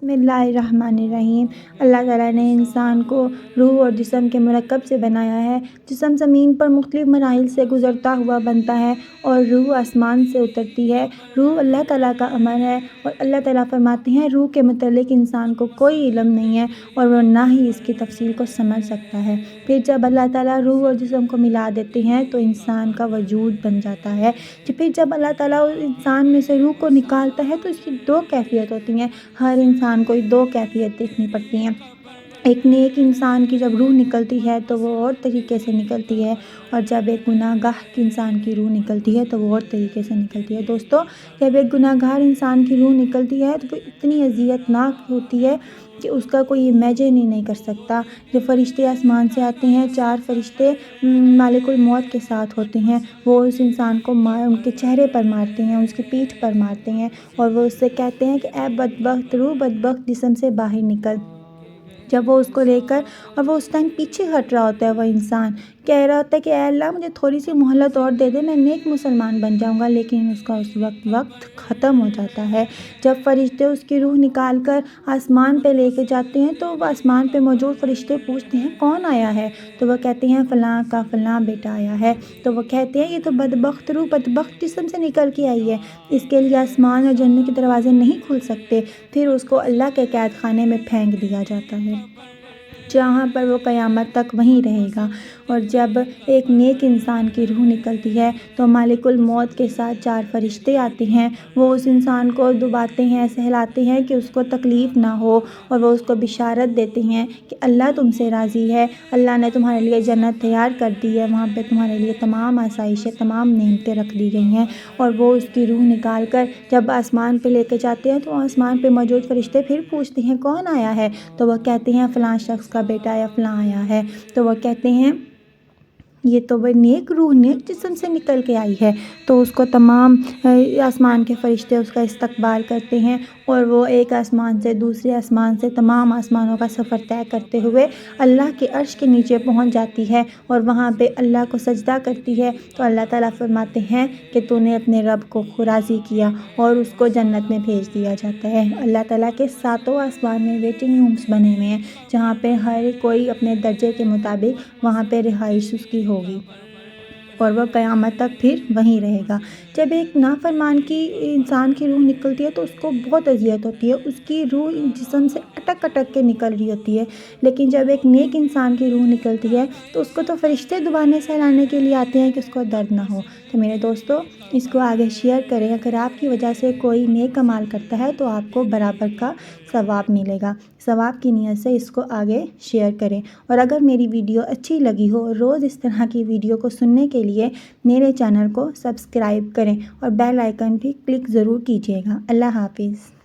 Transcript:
بسم اللہ الرحمن الرحیم۔ اللہ تعالیٰ نے انسان کو روح اور جسم کے مرکب سے بنایا ہے۔ جسم زمین پر مختلف مراحل سے گزرتا ہوا بنتا ہے اور روح آسمان سے اترتی ہے۔ روح اللہ تعالیٰ کا عمل ہے اور اللہ تعالیٰ فرماتے ہیں روح کے متعلق انسان کو کوئی علم نہیں ہے اور وہ نہ ہی اس کی تفصیل کو سمجھ سکتا ہے۔ پھر جب اللہ تعالیٰ روح اور جسم کو ملا دیتے ہیں تو انسان کا وجود بن جاتا ہے۔ پھر جب اللہ تعالیٰ انسان میں سے روح کو نکالتا ہے تو اس کی دو کیفیت ہوتی ہیں۔ ہر انسان کو دو کیفیت دیکھنی پڑتی ہیں۔ ایک نیک انسان کی جب روح نکلتی ہے تو وہ اور طریقے سے نکلتی ہے، اور جب ایک گناہ گار انسان کی روح نکلتی ہے تو وہ اور طریقے سے نکلتی ہے۔ دوستو، جب ایک گناہ گار انسان کی روح نکلتی ہے تو وہ اتنی اذیت ناک ہوتی ہے کہ اس کا کوئی امیجن ہی نہیں کر سکتا۔ جو فرشتے آسمان سے آتے ہیں، 4 فرشتے مالک الموت کے ساتھ ہوتے ہیں، وہ اس انسان کو ان کے چہرے پر مارتے ہیں، اس کی پیٹھ پر مارتے ہیں اور وہ اس سے کہتے ہیں کہ اے بدبخت روح، بدبخت جسم سے باہر نکل۔ جب وہ اس کو لے کر اور وہ اس ٹائم پیچھے ہٹ رہا ہوتا ہے، وہ انسان کہہ رہا ہوتا ہے کہ اے اللہ مجھے تھوڑی سی مہلت اور دے دے، میں نیک مسلمان بن جاؤں گا، لیکن اس کا اس وقت ختم ہو جاتا ہے۔ جب فرشتے اس کی روح نکال کر آسمان پہ لے کے جاتے ہیں تو وہ آسمان پہ موجود فرشتے پوچھتے ہیں کون آیا ہے، تو وہ کہتے ہیں فلاں کا فلاں بیٹا آیا ہے۔ تو وہ کہتے ہیں یہ تو بدبخت روح بدبخت جسم سے نکل کے آئی ہے، اس کے لیے آسمان اور جنت کے دروازے نہیں کھل سکتے۔ پھر اس کو اللہ کے قید خانے میں پھینک دیا جاتا ہے، جہاں پر وہ قیامت تک وہیں رہے گا۔ اور جب ایک نیک انسان کی روح نکلتی ہے تو مالک الموت کے ساتھ 4 فرشتے آتے ہیں، وہ اس انسان کو دباتے ہیں، سہلاتے ہیں کہ اس کو تکلیف نہ ہو، اور وہ اس کو بشارت دیتے ہیں کہ اللہ تم سے راضی ہے، اللہ نے تمہارے لیے جنت تیار کر دی ہے، وہاں پہ تمہارے لیے تمام آسائشیں، تمام نعمتیں رکھ دی گئی ہیں۔ اور وہ اس کی روح نکال کر جب آسمان پہ لے کے جاتے ہیں تو آسمان پہ موجود فرشتے پھر پوچھتے ہیں کون آیا ہے، تو وہ کہتے ہیں فلاں شخص کا بیٹا یا فلاں آیا ہے۔ تو وہ کہتے ہیں یہ تو وہ نیک روح نیک جسم سے نکل کے آئی ہے، تو اس کو تمام آسمان کے فرشتے اس کا استقبال کرتے ہیں اور وہ ایک آسمان سے دوسرے آسمان سے تمام آسمانوں کا سفر طے کرتے ہوئے اللہ کے عرش کے نیچے پہنچ جاتی ہے اور وہاں پہ اللہ کو سجدہ کرتی ہے۔ تو اللہ تعالیٰ فرماتے ہیں کہ تو نے اپنے رب کو راضی کیا، اور اس کو جنت میں بھیج دیا جاتا ہے۔ اللہ تعالیٰ کے 7 آسمان میں ویٹنگ رومز بنے ہوئے ہیں، جہاں پہ ہر کوئی اپنے درجے کے مطابق وہاں پہ رہائش اس کی ہوگی اور وہ قیامت تک پھر وہیں رہے گا۔ جب ایک نافرمان کی انسان کی روح نکلتی ہے تو اس کو بہت اذیت ہوتی ہے، اس کی روح جسم سے اٹک اٹک کے نکل رہی ہوتی ہے، لیکن جب ایک نیک انسان کی روح نکلتی ہے تو اس کو تو فرشتے دبانے سہلانے کے لیے آتے ہیں کہ اس کو درد نہ ہو۔ تو میرے دوستو، اس کو آگے شیئر کریں، اگر آپ کی وجہ سے کوئی نیک عمل کرتا ہے تو آپ کو برابر کا ثواب ملے گا۔ ثواب کی نیت سے اس کو آگے شیئر کریں، اور اگر میری ویڈیو اچھی لگی ہو، روز اس طرح کی ویڈیو کو سننے کے لیے میرے چینل کو سبسکرائب کریں اور بیل آئیکن بھی کلک ضرور کیجیے گا۔ اللہ حافظ۔